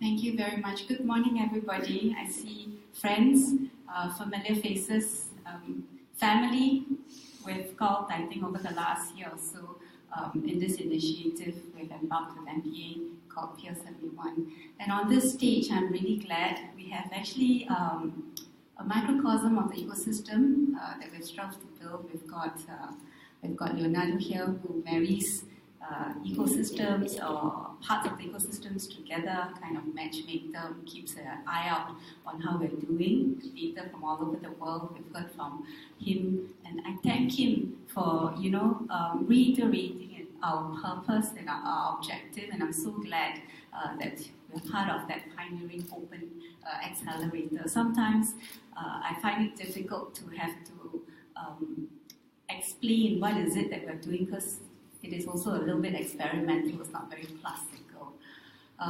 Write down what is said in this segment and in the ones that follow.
Thank you very much. Good morning, everybody. I see friends, familiar faces, family. We've called, I think, over the last year or so in this initiative, we've embarked with MPA called Peer 71. And on this stage, I'm really glad we have actually a microcosm of the ecosystem that we've strived to build. We've got Leonardo here who marries ecosystems or parts of the ecosystems together, kind of matchmake them, keeps an eye out on how we're doing. Data from all over the world, we've heard from him, and I thank him for reiterating our purpose and our objective, and I'm so glad that we're part of that pioneering open accelerator. Sometimes I find it difficult to have to explain what is it that we're doing, because it is also a little bit experimental, it's not very classical.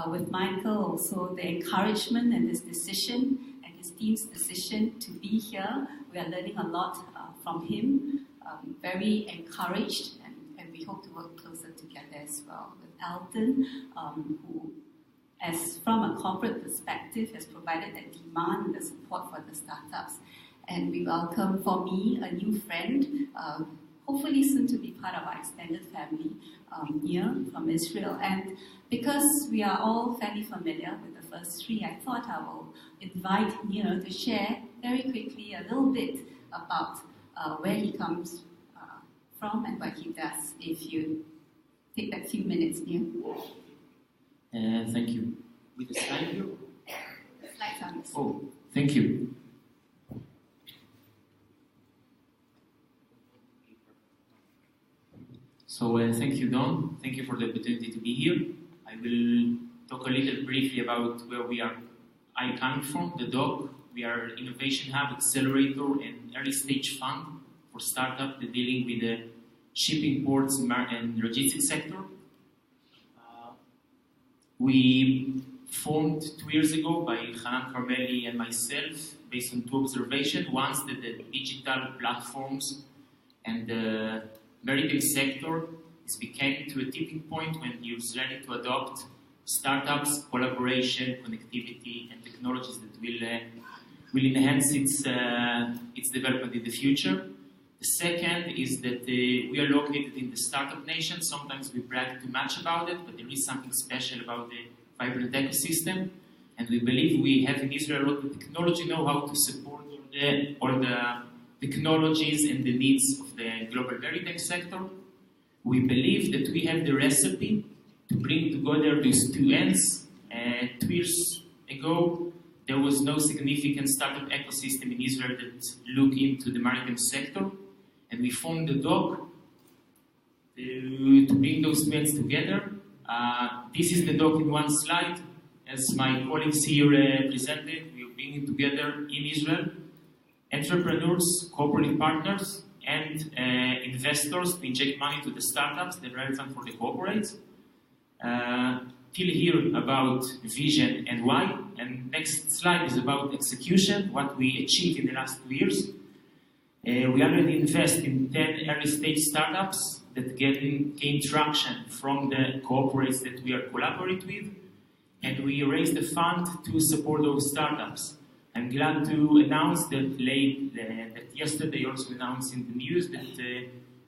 With Michael also, the encouragement and his decision and his team's decision to be here, we are learning a lot from him, very encouraged, and we hope to work closer together as well. With Alton, who, as from a corporate perspective, has provided that demand and the support for the startups. And we welcome, for me, a new friend, hopefully soon to be part of our extended family, Nir from Israel. And because we are all fairly familiar with the first three, I thought I will invite Nir to share very quickly a little bit about where he comes from and what he does. If you take that few minutes, Nir. Thank you. With the slide here? The slides on this. Oh, thank you. So thank you, Don. Thank you for the opportunity to be here. I will talk a little briefly about where I'm coming from, the DOC. We are an innovation hub, accelerator, and early stage fund for startups dealing with the shipping, ports, and logistics sector. We formed 2 years ago by Hanan Carmeli and myself based on 2 observations. One is that the digital platforms and the maritime sector is becoming to a tipping point when it's ready to adopt startups, collaboration, connectivity, and technologies that will enhance its development in the future. The second is that we are located in the startup nation. Sometimes we brag too much about it, but there is something special about the vibrant ecosystem. And we believe we have in Israel a lot of technology know-how to support all the technologies and the needs of the global maritime sector. We believe that we have the recipe to bring together these two ends. 2 years ago, there was no significant startup ecosystem in Israel that looked into the maritime sector, and we formed the DOC to bring those two ends together. This is the DOC in one slide. As my colleagues here presented, we are bringing together in Israel entrepreneurs, corporate partners, and investors to inject money to the startups that are relevant for the corporates. Till here about vision and why. And next slide is about execution, what we achieved in the last 2 years. We already invest in 10 early stage startups that gain traction from the corporates that we are collaborating with. And we raised the fund to support those startups. I'm glad to announce that yesterday also announced in the news that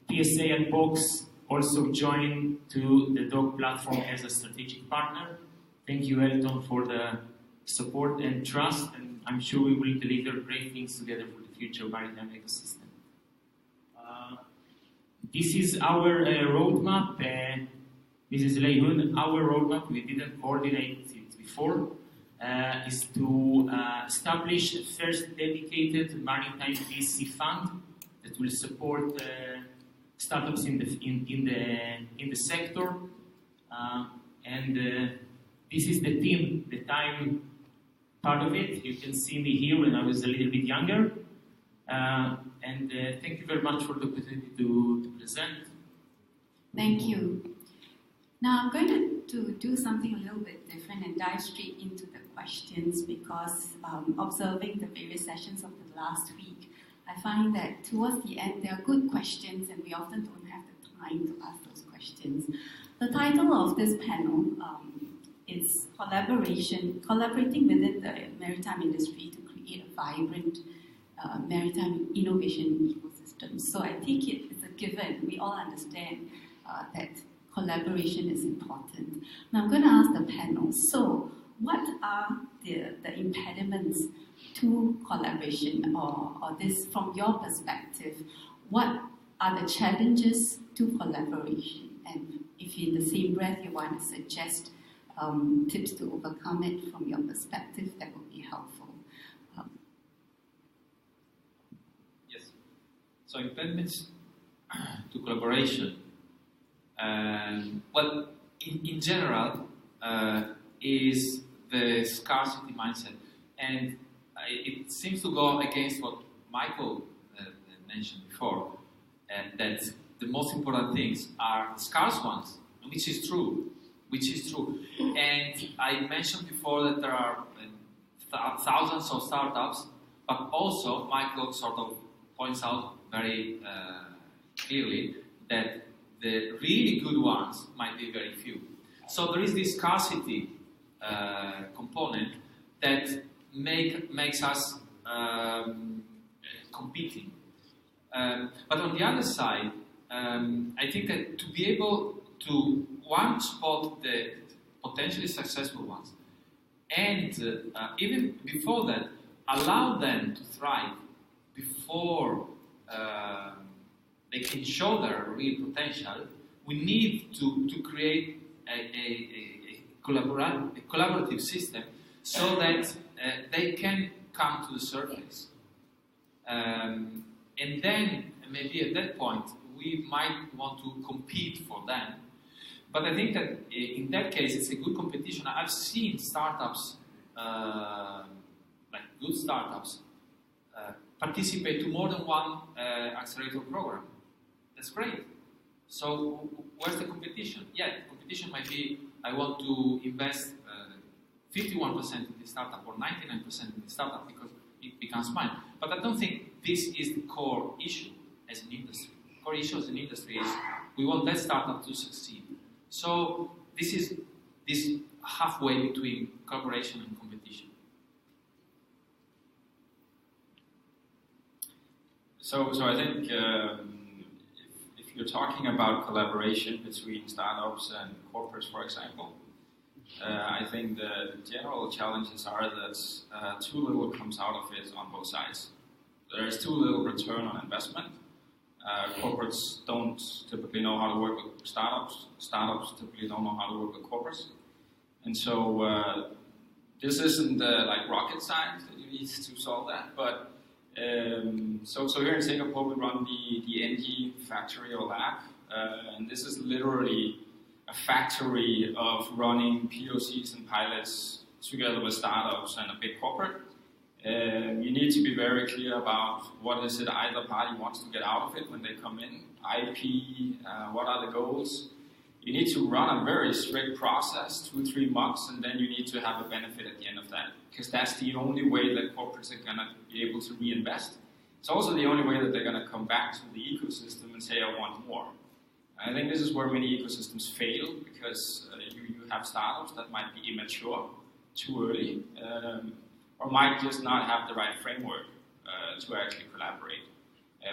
PSA and Box also joined to the DOC platform as a strategic partner. Thank you, Elton, for the support and trust, and I'm sure we will deliver great things together for the future maritime ecosystem. This is our roadmap. This is Leihun. Our roadmap, we didn't coordinate it before. Is to establish a first dedicated maritime VC fund that will support startups in the sector, and this is the team that I'm part of it. You can see me here when I was a little bit younger, and thank you very much for the opportunity to present. Thank you. Now I'm going to do something a little bit different and dive straight into the questions, because observing the various sessions of the last week, I find that towards the end there are good questions and we often don't have the time to ask those questions. The title of this panel it's collaborating within the maritime industry to create a vibrant maritime innovation ecosystem. So I think it's a given. We all understand that collaboration is important. Now I'm going to ask the panel, so what are the impediments to collaboration, or this, from your perspective, what are the challenges to collaboration? And if in the same breath you want to suggest tips to overcome it from your perspective, that would be helpful. Yes. So impediments to collaboration. Well, in general, is the scarcity mindset, and it seems to go against what Michael mentioned before, and that the most important things are the scarce ones, which is true. And I mentioned before that there are thousands of startups, but also Michael sort of points out very clearly that the really good ones might be very few. So there is this scarcity component that makes us competing. But on the other side, I think that to be able to, one, spot the potentially successful ones, and even before that, allow them to thrive before they can show their real potential, we need to create a collaborative system so that they can come to the surface. And then, maybe at that point, we might want to compete for them. But I think that in that case, it's a good competition. I've seen startups, like good startups, participate to more than one accelerator program. That's great. So where's the competition? Yeah, the competition might be, I want to invest 51% in this startup or 99% in this startup because it becomes mine. But I don't think this is the core issue as an industry. The core issue as an industry is we want that startup to succeed. So this is this halfway between collaboration and competition. So I think if you're talking about collaboration between startups and corporates, for example, I think the general challenges are that too little comes out of it on both sides. There is too little return on investment. Corporates don't typically know how to work with startups. Startups typically don't know how to work with corporates. And so this isn't like rocket science that you need to solve that. But so here in Singapore, we run the NG factory or lab. And this is literally a factory of running POCs and pilots together with startups and a big corporate. You need to be very clear about what is it either party wants to get out of it when they come in, IP, what are the goals. You need to run a very strict process, 2-3 months, and then you need to have a benefit at the end of that, because that's the only way that corporates are going to be able to reinvest. It's also the only way that they're going to come back to the ecosystem and say, I want more. I think this is where many ecosystems fail, because you have startups that might be immature too early, or might just not have the right framework to actually collaborate.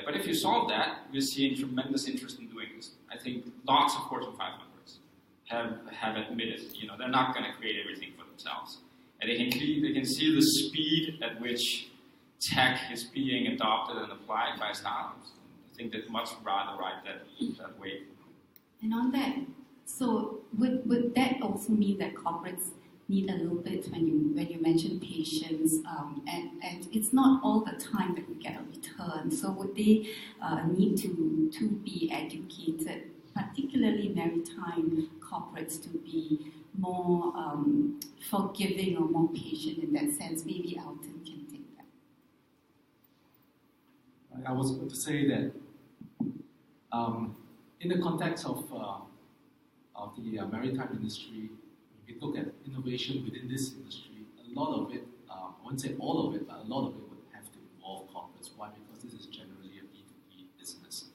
But if you solve that, we're seeing tremendous interest in doing this. I think lots of Fortune 500s have admitted, they're not going to create everything for themselves. And they can see the speed at which tech is being adopted and applied by startups. I think they'd much rather ride that wave. And on that, so would that also mean that corporates need a little bit, when you mention patience, and it's not all the time that we get a return. So would they need to be educated, particularly maritime corporates, to be more forgiving or more patient in that sense? Maybe Alton can take that. I was going to say that in the context of the maritime industry, if you look at innovation within this industry, a lot of it, I wouldn't say all of it, but a lot of it would have to involve corporates. Why? Because this is generally a B2B business.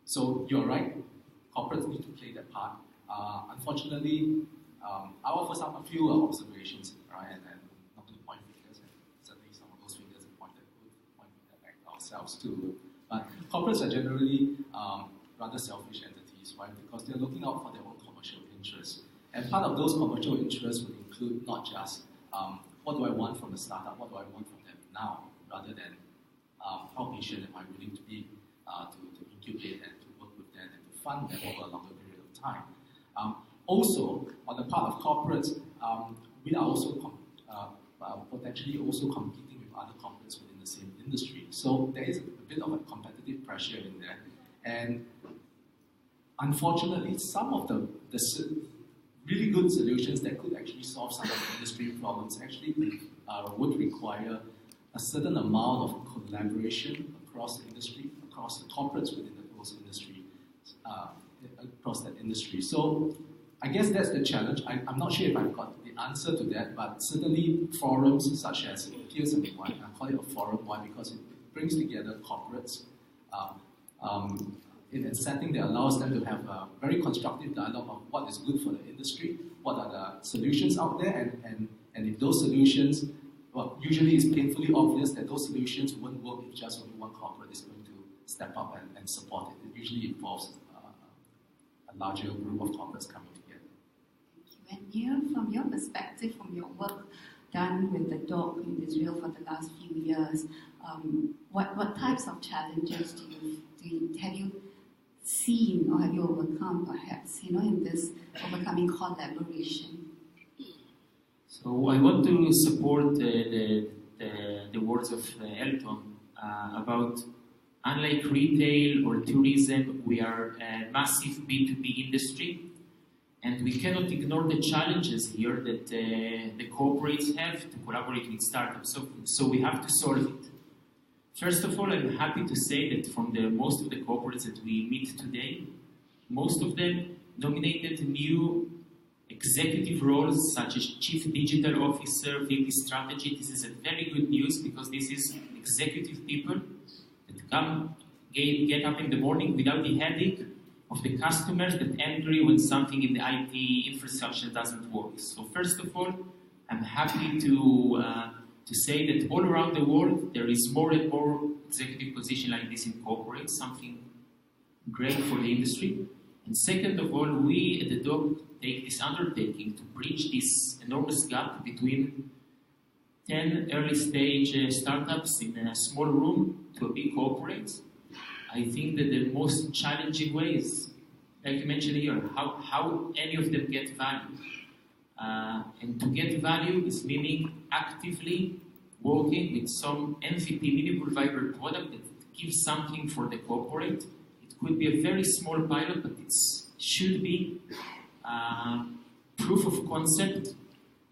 So you're right, corporates need to play their part. Unfortunately, I offer a few observations, right, and not to point fingers, and certainly some of those fingers are pointed at ourselves too. But corporates are generally rather selfish entities, right, because they're looking out for their own commercial interests. And part of those commercial interests would include not just what do I want from the startup, what do I want from them now, rather than how patient am I willing to be to incubate and to work with them and to fund them over a longer period of time. Also, on the part of corporates, we are also potentially also competing with other corporates within the same industry. So there is a bit of a competitive pressure in there. And unfortunately, some of the really good solutions that could actually solve some of the industry problems actually would require a certain amount of collaboration across the industry, across the corporates within those industry, across that industry. So I guess that's the challenge. I'm not sure if I've got the answer to that, but certainly forums such as Pearson One, I call it a forum. Why? Because it brings together corporates in a setting that allows them to have a very constructive dialogue of what is good for the industry, what are the solutions out there, and if those solutions, well, usually it's painfully obvious that those solutions won't work if just only one corporate is going to step up and support it. It usually involves a larger group of corporates coming together. Thank you. And Neil, from your perspective, from your work done with the dog in Israel for the last few years, what types of challenges have you seen or have you overcome, perhaps, in this overcoming collaboration? So I want to support the words of Elton about, unlike retail or tourism, we are a massive B2B industry, and we cannot ignore the challenges here that the corporates have to collaborate with startups. So we have to solve it. First of all, I'm happy to say that from most of the corporates that we meet today, most of them nominated new executive roles such as Chief Digital Officer, VP Strategy. This is a very good news because this is executive people that come, get up in the morning without the headache of the customers that angry when something in the IT infrastructure doesn't work. So first of all, I'm happy to say that all around the world there is more and more executive position like this in corporate, something great for the industry. And second of all, we at the DOC take this undertaking to bridge this enormous gap between 10 early stage startups in a small room to a big corporate. I think that the most challenging way is, like you mentioned here, how any of them get value. And to get value is meaning actively working with some MVP, minimal viable product that gives something for the corporate. It could be a very small pilot, but it should be proof of concept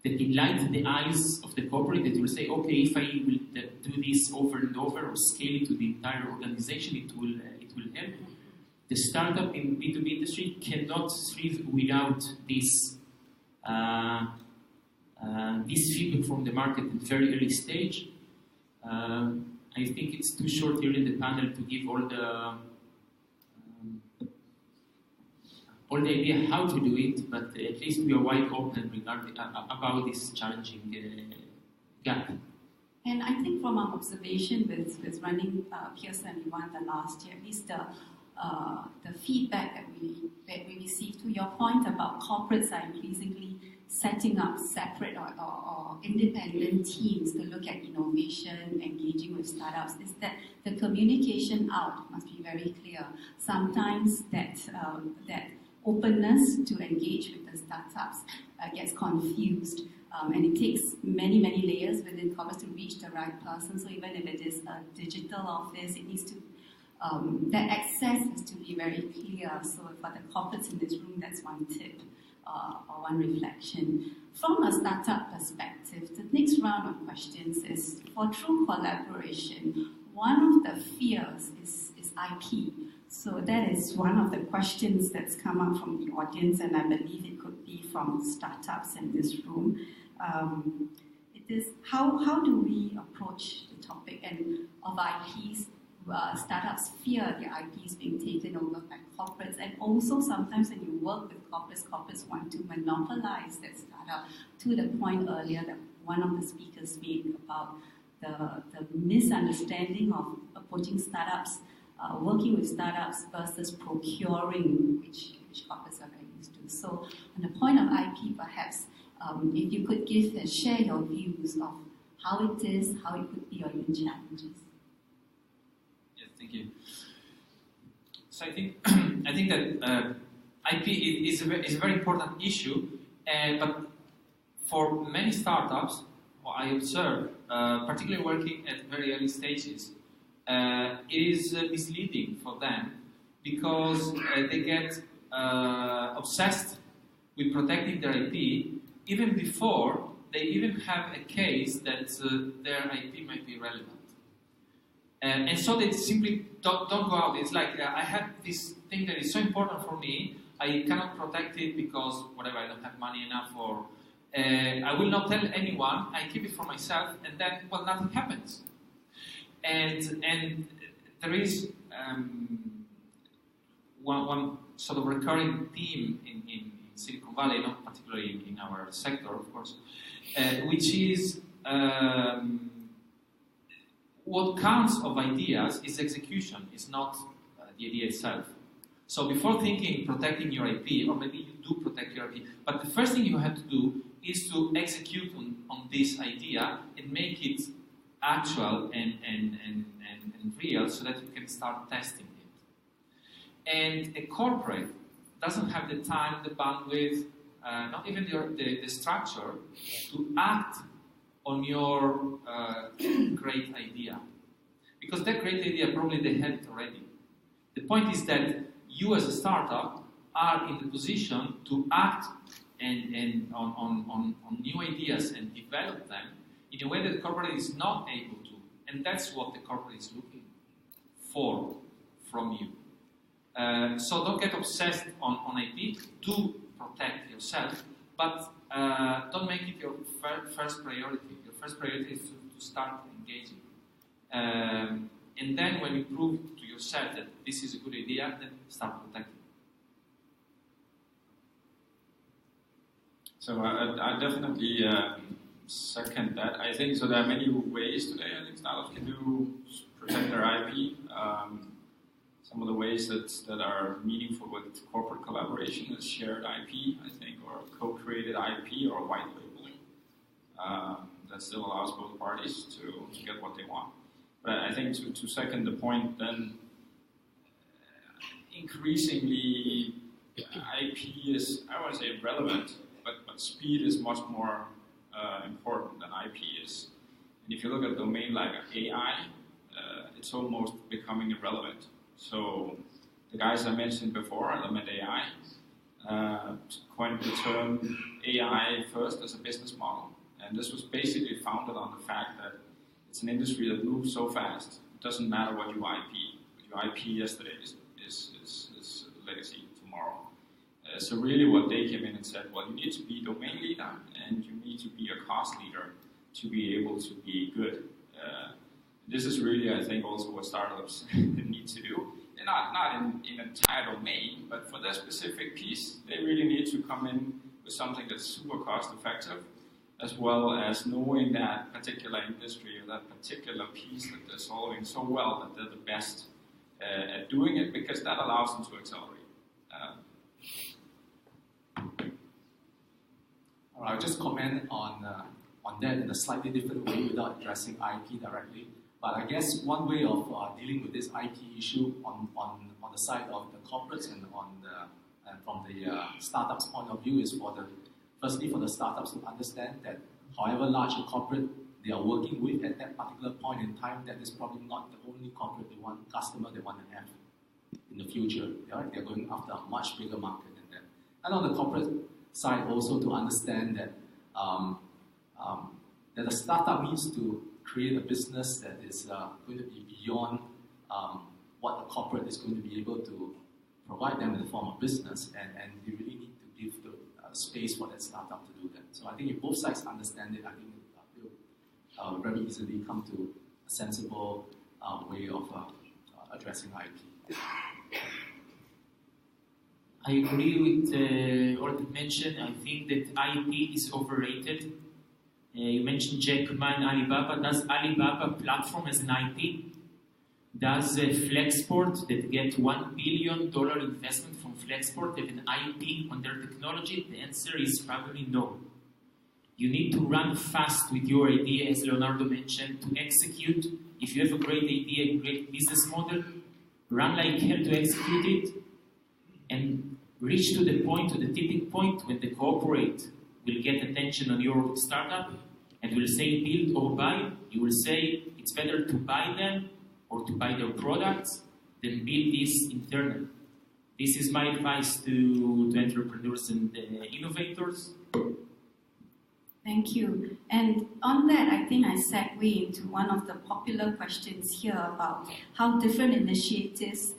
that enlightens the eyes of the corporate, that will say, okay, if I will do this over and over or scale it to the entire organization, it will help. The startup in B2B industry cannot thrive without this feedback from the market at very early stage. I think it's too short here in the panel to give all the idea how to do it, but at least we are wide open regarding about this challenging gap. And I think from our observation with running Pearson One the last year, at least the feedback that we received, to your point about corporates are increasingly setting up separate or independent teams to look at innovation, engaging with startups, is that the communication out must be very clear. Sometimes that openness to engage with the startups gets confused, and it takes many layers within corporates to reach the right person. So even if it is a digital office, it needs to that access has to be very clear. So for the corporates in this room, that's one tip or one reflection. From a startup perspective, the next round of questions is, for true collaboration, one of the fears is IP. So that is one of the questions that's come up from the audience, and I believe it could be from startups in this room. It is how do we approach the topic of IPs startups fear their IP is being taken over by corporates, and also sometimes when you work with corporates want to monopolize that startup, to the point earlier that one of the speakers made about the misunderstanding of approaching startups, working with startups versus procuring, which corporates are very used to. So on the point of IP, perhaps if you could give and share your views of how it is, how it could be, or even challenges. Yes, thank you. So I think that IP is a very important issue, but for many startups, what I observe, particularly working at very early stages, it is misleading for them because they get obsessed with protecting their IP even before they even have a case that their IP might be relevant. And so they simply don't go out. It's like, I have this thing that is so important for me, I cannot protect it because, whatever, I don't have money enough, or I will not tell anyone, I keep it for myself, and then, well, nothing happens. And there is one sort of recurring theme in Silicon Valley, not particularly in our sector, of course, which is what counts of ideas is execution, is not the idea itself. So before thinking protecting your IP, or maybe you do protect your IP, but the first thing you have to do is to execute on this idea and make it actual and real so that you can start testing it. And a corporate doesn't have the time, the bandwidth, not even the structure to act on your great idea. Because that great idea, probably they had it already. The point is that you as a startup are in the position to act on new ideas and develop them in a way that the corporate is not able to. And that's what the corporate is looking for from you. So don't get obsessed on IP. Do protect yourself, but don't make it your first priority. Your first priority is to start engaging. And then when you prove to yourself that this is a good idea, then start protecting. So I definitely second that. I think so. There are many ways today. I think startups can protect their IP. Some of the ways that are meaningful with corporate collaboration is shared IP, I think, or co-created IP or white labeling. That still allows both parties to get what they want. But I think to second the point, then increasingly IP is, I wouldn't say relevant, but speed is much more important than IP is. And if you look at a domain like AI, it's almost becoming irrelevant. So the guys I mentioned before, Element AI, coined the term AI first as a business model. And this was basically founded on the fact that it's an industry that moves so fast. It doesn't matter what you IP. What you IP yesterday is legacy tomorrow. So really what they came in and said, well, you need to be domain leader and you need to be a cost leader to be able to be good. This is really, I think, also what startups need to do. They're not in an entire domain, but for that specific piece, they really need to come in with something that's super cost effective, as well as knowing that particular industry or that particular piece that they're solving so well that they're the best at doing it, because that allows them to accelerate. All right, I'll just comment on that in a slightly different way without addressing IP directly. But I guess one way of dealing with this IP issue on the side of the corporates and from the startups' point of view is firstly for the startups to understand that however large a corporate they are working with at that particular point in time, that is probably not the only corporate customer they want to have in the future. Right? They're going after a much bigger market than that. And on the corporate side also to understand that that a startup needs to create a business that is going to be beyond what the corporate is going to be able to provide them in the form of business, and you really need to give the space for that startup to do that. So I think if both sides understand it, I think it will very easily come to a sensible way of addressing IP. I agree with what you mentioned. I think that IP is overrated. You mentioned Jack Ma and Alibaba. Does Alibaba platform as an IP? Does Flexport, that get $1 billion investment from Flexport, have an IP on their technology? The answer is probably no. You need to run fast with your idea, as Leonardo mentioned, to execute. If you have a great idea, a great business model, run like hell to execute it, and reach to the point, to the tipping point, when the corporate will get attention on your startup and will say build or buy. You will say it's better to buy them or to buy their products than build this internally. This is my advice to entrepreneurs and innovators. Thank you. And on that, I think I segue into one of the popular questions here about how different initiatives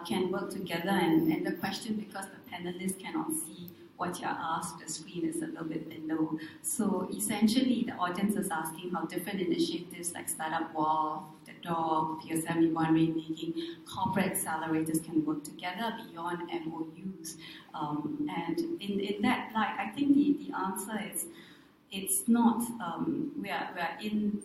can work together. And the question, because the panelists cannot see what you're asked, the screen is a little bit below. So essentially, the audience is asking how different initiatives like Startup Wall, the DOG, Peer71 Rainmaking, corporate accelerators can work together beyond MOUs. And in that light, I think the answer is, it's not, we are in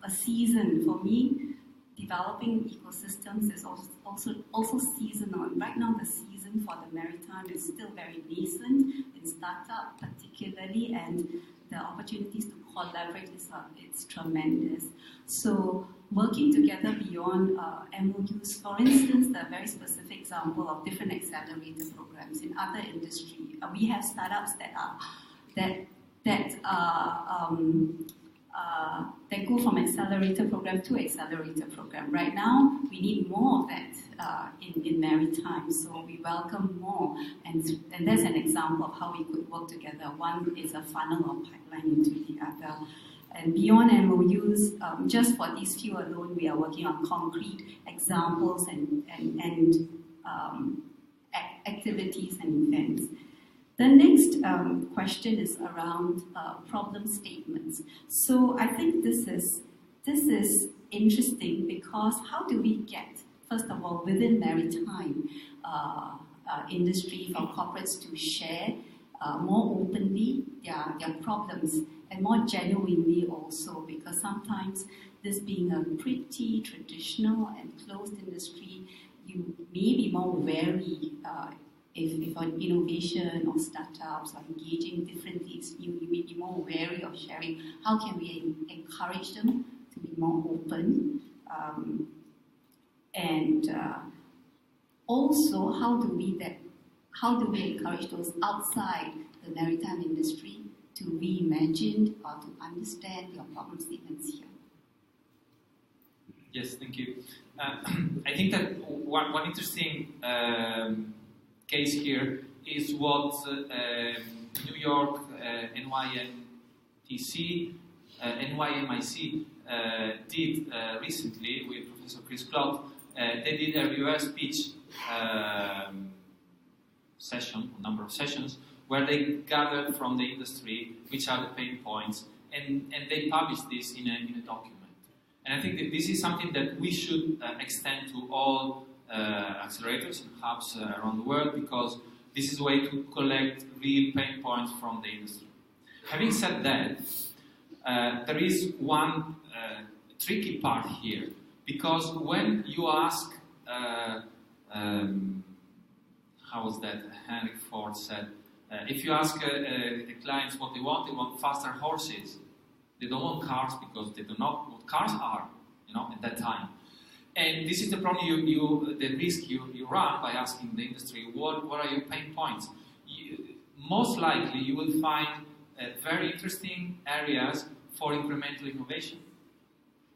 a season. For me, developing ecosystems is also seasonal. And right now, the season for the maritime is still very nascent in startup, particularly, and the opportunities to collaborate it's tremendous. So working together beyond MOUs, for instance, the very specific example of different accelerator programs in other industry. We have startups that go from accelerator program to accelerator program. Right now, we need more of that in maritime, so we welcome more. And that's an example of how we could work together. One is a funnel or pipeline into the other. And beyond MOUs, just for these few alone, we are working on concrete examples and activities and events. The next question is around problem statements. So I think this is interesting because how do we get, first of all, within maritime industry, for corporates to share more openly their problems and more genuinely also, because sometimes this being a pretty traditional and closed industry, you may be more wary if on innovation or startups or engaging differently, you may be more wary of sharing. How can we encourage them to be more open? Also, how do we encourage those outside the maritime industry to reimagine or to understand your problem statements here? Yes, thank you. I think that one interesting case here is what New York NYMIC did recently with Professor Chris Clout. They did a reverse pitch session, a number of sessions, where they gathered from the industry which are the pain points, and they published this in a document. And I think that this is something that we should extend to all accelerators and hubs around the world, because this is a way to collect real pain points from the industry. Having said that, there is one tricky part here, because when you ask, how was that Henry Ford said, if you ask the clients what they want faster horses. They don't want cars because they don't know what cars are, at that time. And this is the problem the risk you run by asking the industry, what are your pain points? Most likely you will find very interesting areas for incremental innovation,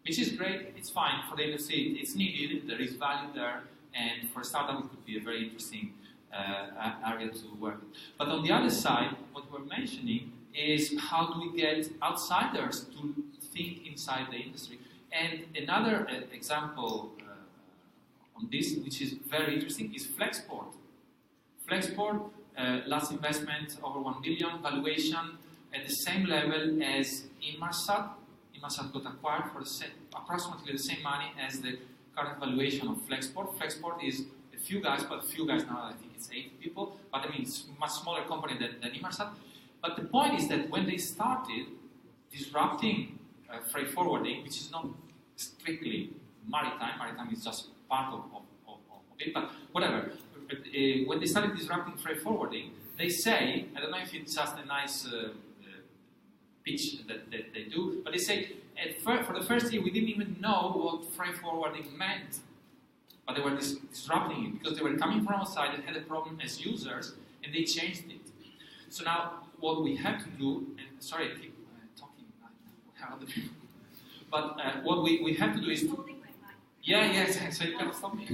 which is great, it's fine for the industry, it's needed, there is value there, and for a startup it could be a very interesting area to work with. But on the other side, what we're mentioning is how do we get outsiders to think inside the industry. And another example on this, which is very interesting, is Flexport. Flexport, last investment over 1 billion, valuation at the same level as Inmarsat. Inmarsat got acquired for approximately the same money as the current valuation of Flexport. Flexport is a few guys, but a few guys now, I think it's 8 people, but I mean, it's a much smaller company than Inmarsat. But the point is that when they started disrupting freight forwarding, which is not strictly maritime is just part of it, but whatever. But, when they started disrupting freight forwarding, they say, I don't know if it's just a nice pitch that they do, but they say, for the first year we didn't even know what freight forwarding meant, but they were disrupting it because they were coming from outside and had a problem as users, and they changed it. So now what we have to do, and sorry I keep talking about other people, but what we have to do is yes, so you can stop me.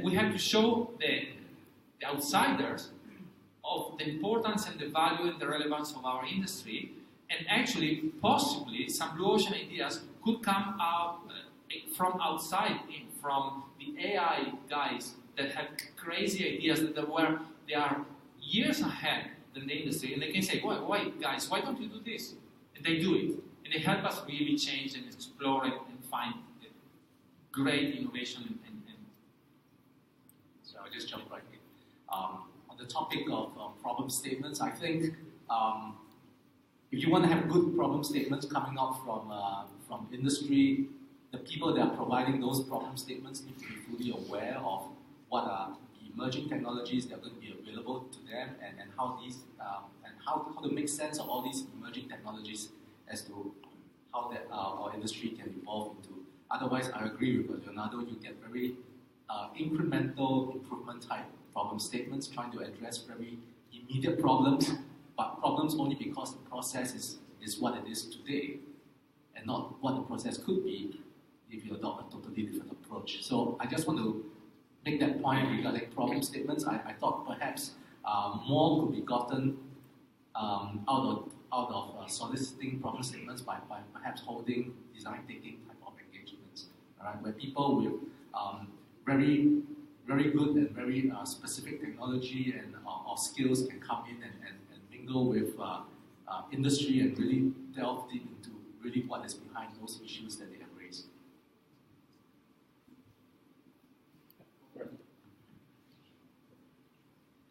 We have to show the outsiders of the importance and the value and the relevance of our industry, and actually, possibly, some blue ocean ideas could come out from outside, from the AI guys that have crazy ideas that they are years ahead than the industry, and they can say, why guys, why don't you do this? And they do it, and they help us really change and explore and find great innovation. So I'll just jump right in. On the topic of problem statements, I think if you want to have good problem statements coming out from industry, the people that are providing those problem statements need to be fully aware of what are the emerging technologies that are going to be available to them, and how these and how to make sense of all these emerging technologies as to how that our industry can evolve into. Otherwise, I agree with Leonardo. You get very incremental improvement type problem statements trying to address very immediate problems, but problems only because the process is what it is today, and not what the process could be if you adopt a totally different approach. So I just want to make that point regarding problem statements. I thought perhaps more could be gotten out of soliciting problem statements by perhaps holding design thinking type of engagements, right? Where people with very good and very specific technology and or skills can come in and mingle with industry and really delve deep into really what is behind those issues that they have raised.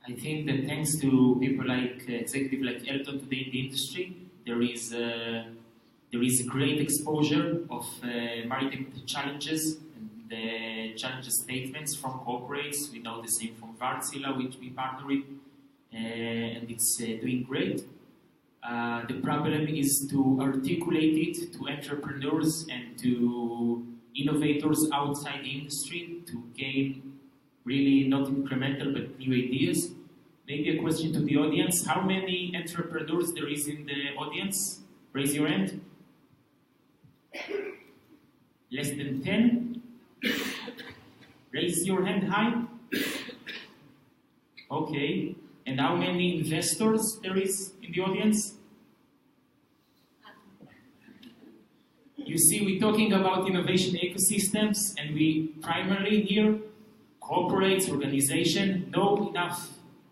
I think that thanks to people like executive like Elton today in the industry, there is great exposure of maritime challenges and the challenges statements from corporates. We know the same from Wärtsilä, which we partner with, and it's doing great. The problem is to articulate it to entrepreneurs and to innovators outside the industry to gain really not incremental but new ideas. Maybe a question to the audience. How many entrepreneurs there is in the audience? Raise your hand. Less than 10? Raise your hand high. Okay. And how many investors there is in the audience? You see, we're talking about innovation ecosystems, and we primarily here, corporates, organizations, know enough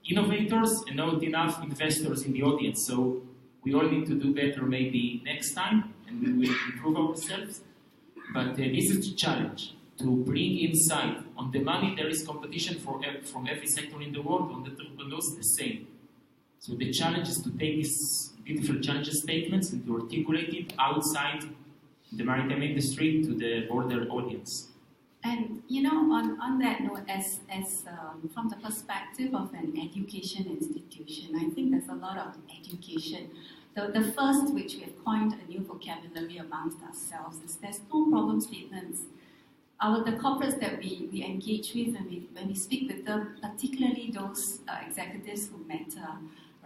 innovators and not enough investors in the audience. So we all need to do better maybe next time, and we will improve ourselves. But this is the challenge, to bring insight. On the money, there is competition from every sector in the world. On the entrepreneurs, the same. So the challenge is to take these beautiful challenge statements and to articulate it outside the maritime industry to the broader audience. And on that note, as from the perspective of an education institution, I think there's a lot of education. The first, which we have coined a new vocabulary amongst ourselves, is there's no problem statements. The corporates that we engage with, and when we speak with them, particularly those executives who matter,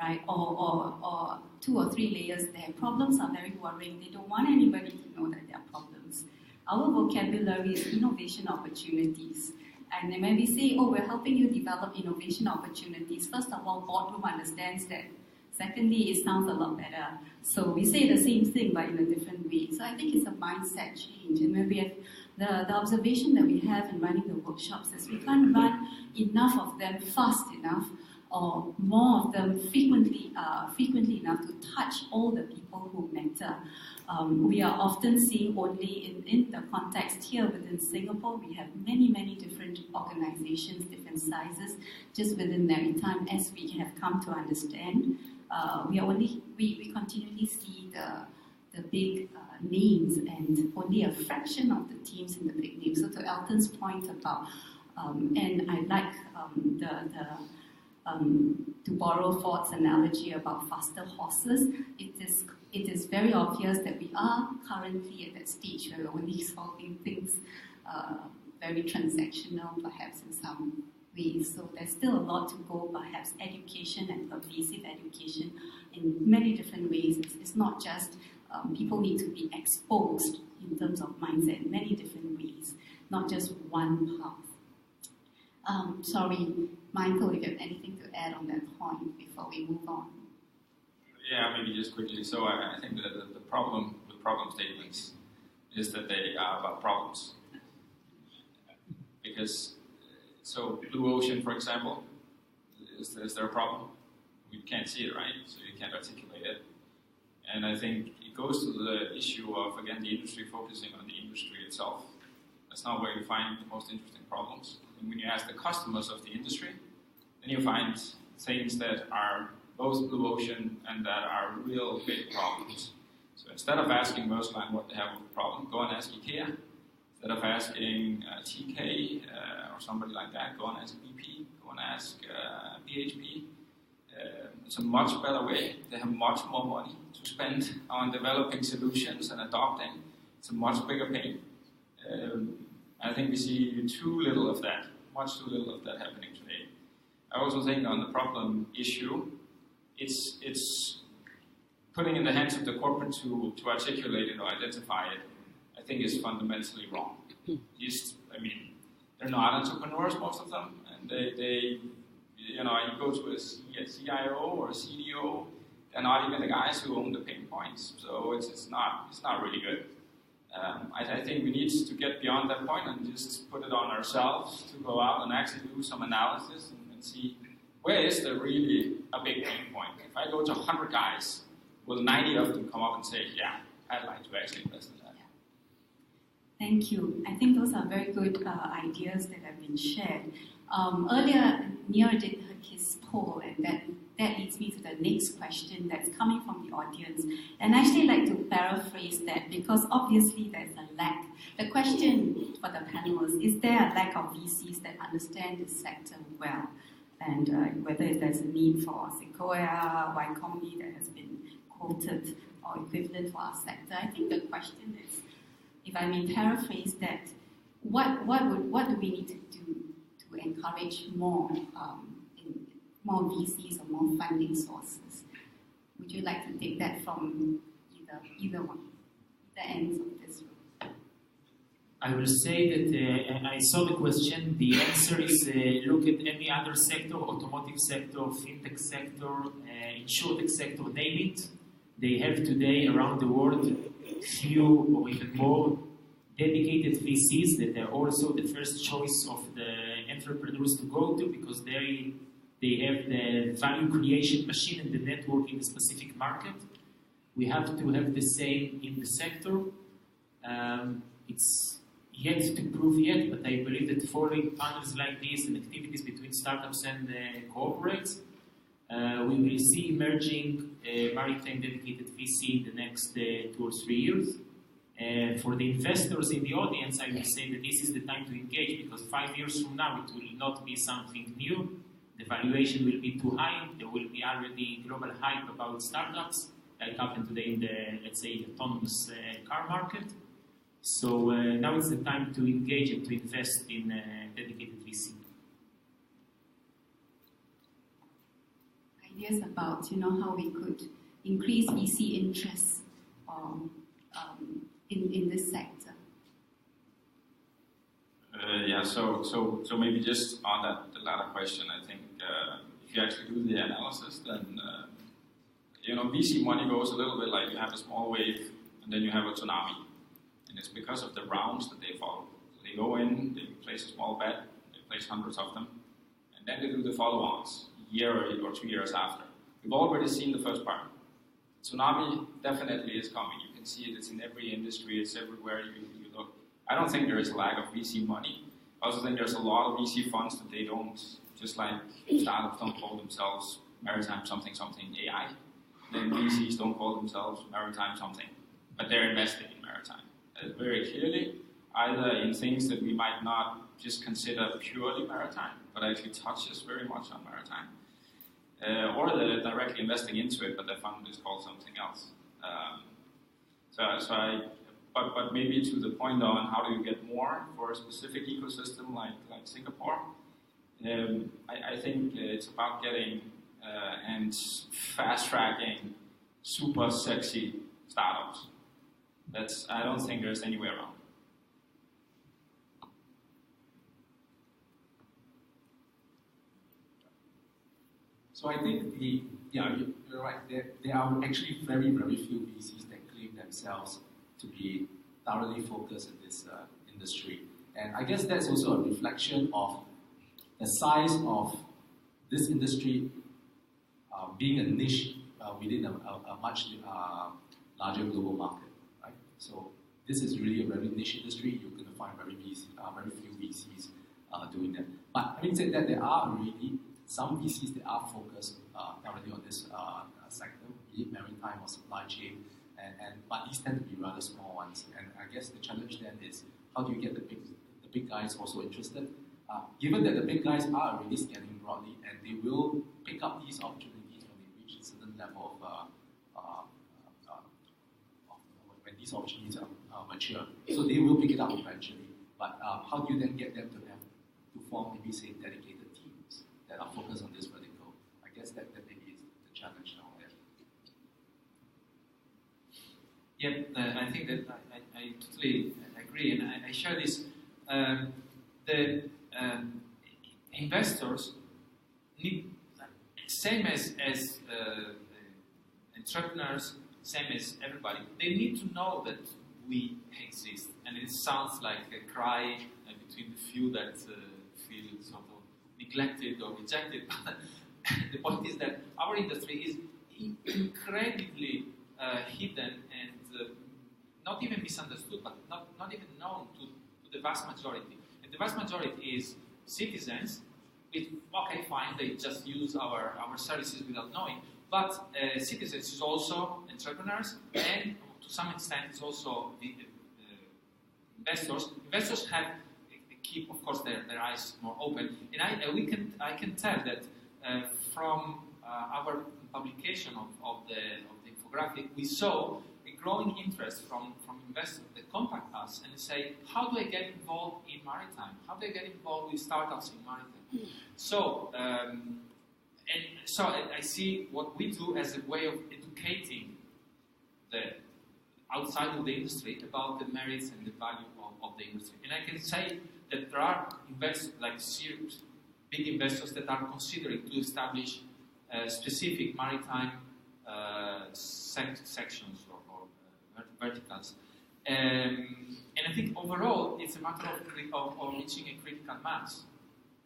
right, or 2 or 3 layers, their problems are very worrying. They don't want anybody to know that there are problems. Our vocabulary is innovation opportunities. And then when we say, we're helping you develop innovation opportunities, first of all, boardroom understands that. Secondly, it sounds a lot better. So we say the same thing, but in a different way. So I think it's a mindset change. And when we have the observation that we have in running the workshops is we can't run enough of them fast enough, or more of them frequently enough to touch all the people who matter. We are often seeing only in the context here within Singapore, we have many different organizations, different sizes, just within Maritime, as we have come to understand. We continually see the big names and only a fraction of the teams in the big names. So to Elton's point about, and I like to borrow Ford's analogy about faster horses, it is very obvious that we are currently at that stage where we're only solving things very transactional, perhaps in some ways. So there's still a lot to go, perhaps education and pervasive education in many different ways. It's not just people need to be exposed in terms of mindset in many different ways, not just one path. Sorry, Michael, if you have anything to add on that point before we move on. Yeah, maybe just quickly. So I think that the problem with problem statements is that they are about problems. Because, so Blue Ocean, for example, is there a problem? We can't see it, right? So you can't articulate it. And I think it goes to the issue of, again, the industry focusing on the industry itself. That's not where you find the most interesting problems. And when you ask the customers of the industry, then you find things that are both Blue Ocean and that are real big problems. So instead of asking Maersk Line what they have with the problem, go and ask IKEA. Instead of asking TK or somebody like that, go and ask BP, go and ask BHP. It's a much better way. They have much more money to spend on developing solutions and adopting. It's a much bigger pain. I think we see too little of that, much too little of that happening today. I also think on the problem issue, it's putting in the hands of the corporate to articulate it or identify it, I think is fundamentally wrong. They're not entrepreneurs, most of them, and they you go to a CIO or a CDO, they're not even the guys who own the pain points, so it's not really good. I think we need to get beyond that point and just put it on ourselves to go out and actually do some analysis and see where is there really a big pain point. If I go to 100 guys, will 90 of them come up and say, yeah, I'd like to actually invest in that? Thank you. I think those are very good ideas that have been shared. Earlier, Neo did his poll, and that leads me to the next question that's coming from the audience. And I actually like to paraphrase that because obviously there's a lack. The question for the panel is there a lack of VCs that understand this sector well? And whether there's a need for Sequoia, Y Combinator that has been quoted, or equivalent for our sector. I think the question is, if I may paraphrase that, what do we need to do to encourage more VCs or more funding sources? Would you like to take that from either one, the ends of this room? I will say that I saw the question. The answer is look at any other sector, automotive sector, fintech sector, insurtech sector, name it. They have today around the world few or even more dedicated VCs that are also the first choice of the entrepreneurs to go to because they have the value creation machine and the network in a specific market. We have to have the same in the sector. It's yet to prove yet, but I believe that following panels like this and activities between startups and corporates, we will see emerging maritime dedicated VC in the next 2 or 3 years. For the investors in the audience, I will say that this is the time to engage because 5 years from now it will not be something new. The valuation will be too high. There will be already global hype about startups, like happened today in the, let's say, autonomous car market. So now is the time to engage and to invest in dedicated VC. Ideas about how we could increase VC interest in this sector. So maybe just on the latter question, I think if you actually do the analysis, then VC money goes a little bit like you have a small wave and then you have a tsunami, and it's because of the rounds that they follow. So they go in, they place a small bet, they place hundreds of them, and then they do the follow-ons year or 2 years after. We've already seen the first part. Tsunami definitely is coming. You can see it. It's in every industry. It's everywhere you look. I don't think there is a lack of VC money. I also think there's a lot of VC funds that they don't, just like startups don't call themselves Maritime something something AI. Then VCs don't call themselves Maritime something, but they're investing in Maritime very clearly, either in things that we might not just consider purely Maritime, but actually touches very much on Maritime. Or they're directly investing into it, but their fund is called something else. But maybe to the point on how do you get more for a specific ecosystem like Singapore, I think it's about getting and fast-tracking super sexy startups. I don't think there's any way around. So I think you're right. There are actually very, very few VCs that claim themselves to be thoroughly focused in this industry. And I guess that's also a reflection of the size of this industry being a niche within a much larger global market, right? So this is really a very niche industry. You're going to find very few VCs doing that. But having said that, there are already some VCs that are focused currently on this sector, be it maritime or supply chain, but these tend to be rather small ones. And I guess the challenge then is how do you get the big guys also interested? Given that the big guys are already scaling broadly and they will pick up these opportunities when they reach a certain level of when these opportunities are mature. So they will pick it up eventually. But how do you then get them to form maybe say dedicated teams that are focused on this vertical? I guess that maybe is the challenge now there. Yeah, I think that I totally agree, and I share this. The investors need, same as entrepreneurs, same as everybody, they need to know that we exist. And it sounds like a cry between the few that feel sort of neglected or rejected. But the point is that our industry is incredibly hidden and not even misunderstood, but not even known to the vast majority. And the vast majority is citizens with, okay, fine, they just use our services without knowing. But citizens is also entrepreneurs, and to some extent it's also the investors. Investors have keep, of course, their eyes more open. And I can tell that from our publication of the infographic, we saw a growing interest from investors that contact us and say, how do I get involved in maritime? How do I get involved with startups in maritime? So, I see what we do as a way of educating the outside of the industry about the merits and the value of the industry. And I can say that there are investors, like serious big investors, that are considering to establish specific maritime sections or verticals. And I think overall it's a matter of reaching a critical mass.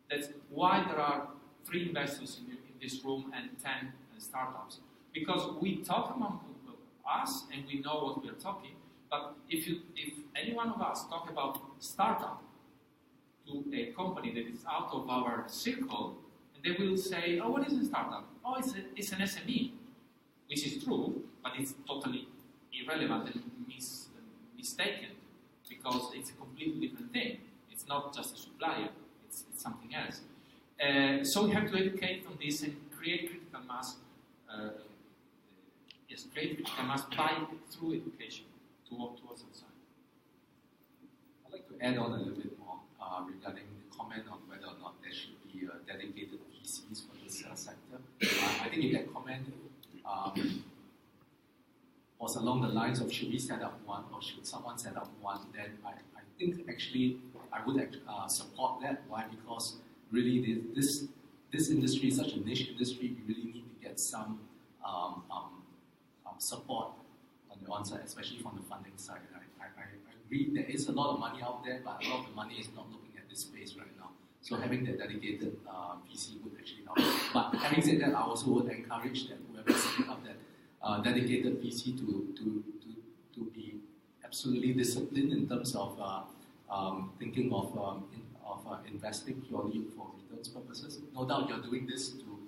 That's why there are 3 investors in this room and 10 startups. Because we talk among us and we know what we are talking, but if any one of us talk about startup to a company that is out of our circle, and they will say, oh, what is a startup? Oh, it's an SME, which is true, but it's totally irrelevant and mistaken, because it's a completely different thing. It's not just a supplier, it's something else. So we have to educate on this and create critical mass. Create critical mass through education towards outside. I'd like to add on a little bit more regarding the comment on whether or not there should be dedicated PCs for this sector. I think if that comment was along the lines of should we set up one or should someone set up one, then I think actually I would support that. Why? Because really this industry is such a niche industry, we really need to get some support on the one side, especially from the funding side. I agree there is a lot of money out there, but a lot of the money is not looking at this space right now. So having that dedicated VC would actually help. But having said that, I also would encourage that whoever is setting up that dedicated VC to be absolutely disciplined in terms of thinking of investing purely for returns purposes. No doubt you're doing this to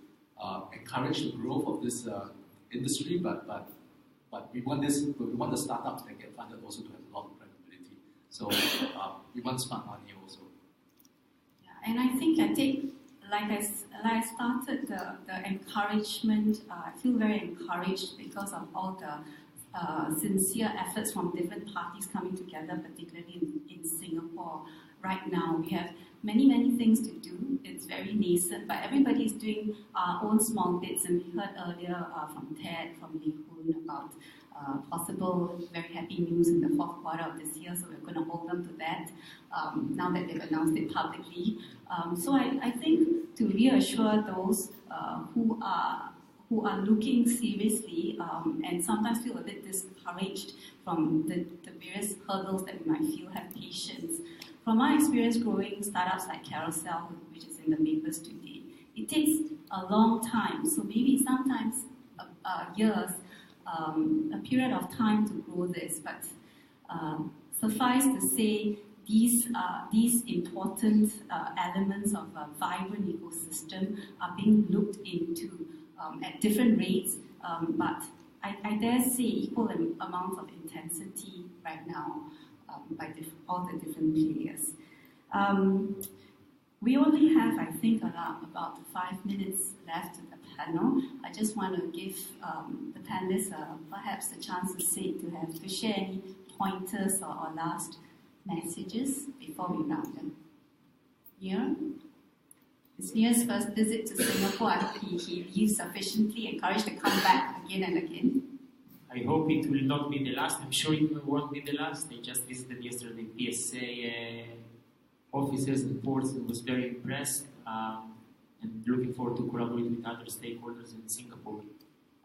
encourage the growth of this industry, but we want the startups that get funded also to have a lot of credibility. So we want smart money also. And I think like I started the encouragement, I feel very encouraged because of all the sincere efforts from different parties coming together, particularly in Singapore. Right now, we have many things to do. It's very nascent, but everybody is doing our own small bits. And we heard earlier from Ted, from Lee Hoon about possible very happy news in the fourth quarter of this year, so we're going to hold them to that now that they've announced it publicly. So I think to reassure those who are looking seriously and sometimes feel a bit discouraged from the various hurdles that we might feel, have patience. From my experience growing startups like Carousel, which is in the papers today, it takes a long time, so maybe sometimes years, a period of time to grow this, but suffice to say, these important elements of a vibrant ecosystem are being looked into at different rates, but I dare say equal amounts of intensity right now by all the different players. We only have, I think, about 5 minutes left of the panel. I just want to give the panelists perhaps a chance to share any pointers or last messages before we round them. Neil? It's Neil's first visit to Singapore. I hope he leaves sufficiently encouraged to come back again and again. I hope it will not be the last. I'm sure it won't be the last. I just visited yesterday PSA offices and ports and was very impressed and looking forward to collaborate with other stakeholders in Singapore.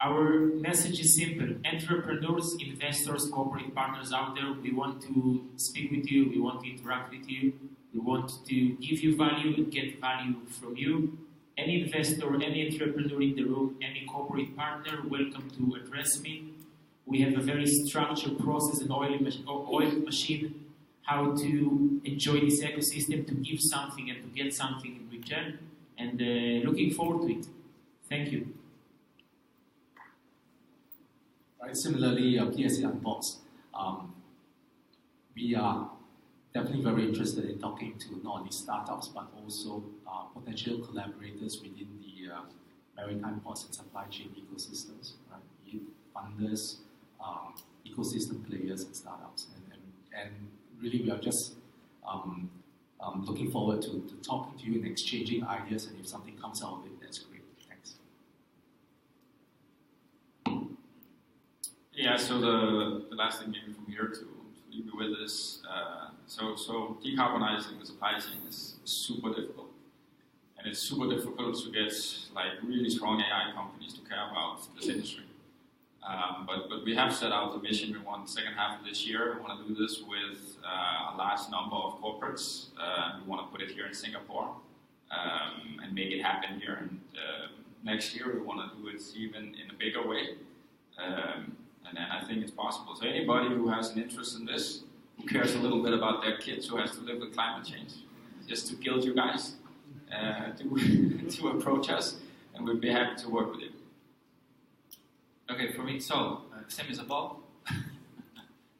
Our message is simple. Entrepreneurs, investors, corporate partners out there, we want to speak with you, we want to interact with you, we want to give you value and get value from you. Any investor, any entrepreneur in the room, any corporate partner, welcome to address me. We have a very structured process and oil machine, how to enjoy this ecosystem, to give something and to get something in return, and looking forward to it. Thank you. Right. Similarly, PSA Unbox, we are definitely very interested in talking to not only startups but also potential collaborators within the maritime ports and supply chain ecosystems, right? Be it funders, ecosystem players, and startups, and really we are just looking forward to talking to you and exchanging ideas, and if something comes out of it, that's great. Thanks. Yeah, so the last thing maybe from here to leave you with is, so decarbonizing the supply chain is super difficult. And it's super difficult to get like really strong AI companies to care about this industry. But we have set out the mission. We want the second half of this year. We want to do this with a large number of corporates. We want to put it here in Singapore and make it happen here. And next year we want to do it even in a bigger way. And I think it's possible. So anybody who has an interest in this, who cares a little bit about their kids who has to live with climate change, just to guild you guys to approach us, and we'd be happy to work with you. Okay, for me, so same as above.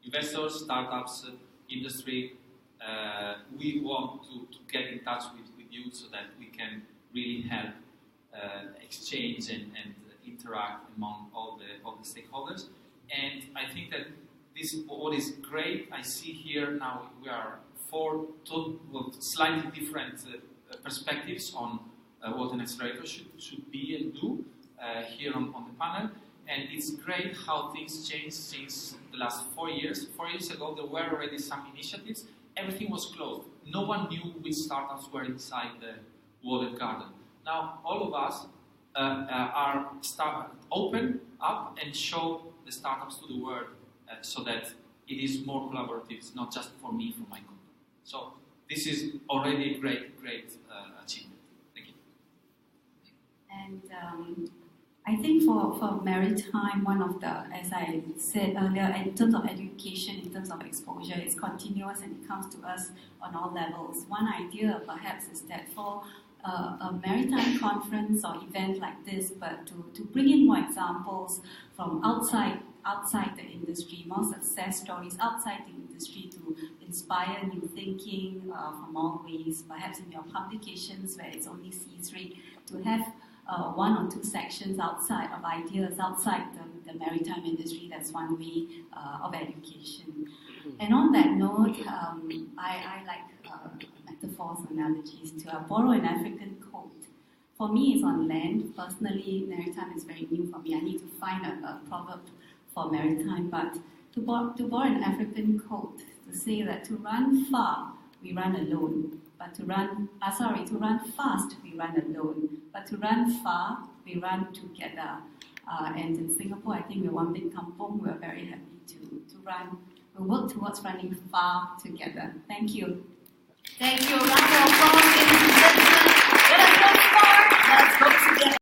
Investors, startups, industry, we want to get in touch with you so that we can really help exchange and interact among all the stakeholders. And I think that what is great, I see here now we are four slightly different perspectives on what an accelerator should be and do here on the panel. And it's great how things changed since the last 4 years. 4 years ago, there were already some initiatives. Everything was closed. No one knew which startups were inside the walled garden. Now, all of us are open up and show the startups to the world so that it is more collaborative. It's not just for me, for my company. So this is already a great And I think for Maritime, one of the, as I said earlier, in terms of education, in terms of exposure, it's continuous and it comes to us on all levels. One idea perhaps is that for a maritime conference or event like this, but to bring in more examples from outside the industry, more success stories outside the industry to inspire new thinking from all ways, perhaps in your publications where it's only C3, to have one or two sections outside of ideas outside the maritime industry. That's one way of education. And on that note, I like metaphors, analogies. To borrow an African quote, for me it's on land. Personally, maritime is very new for me. I need to find a proverb for maritime, but to borrow an African quote, to say that to run far, we run alone. But to run fast, we run alone. But to run far, we run together. And in Singapore, I think we're one big kampong. We're very happy to run. We'll work towards running far together. Thank you. Thank you. Round of applause, ladies and gentlemen. Let us go far. Let's go together.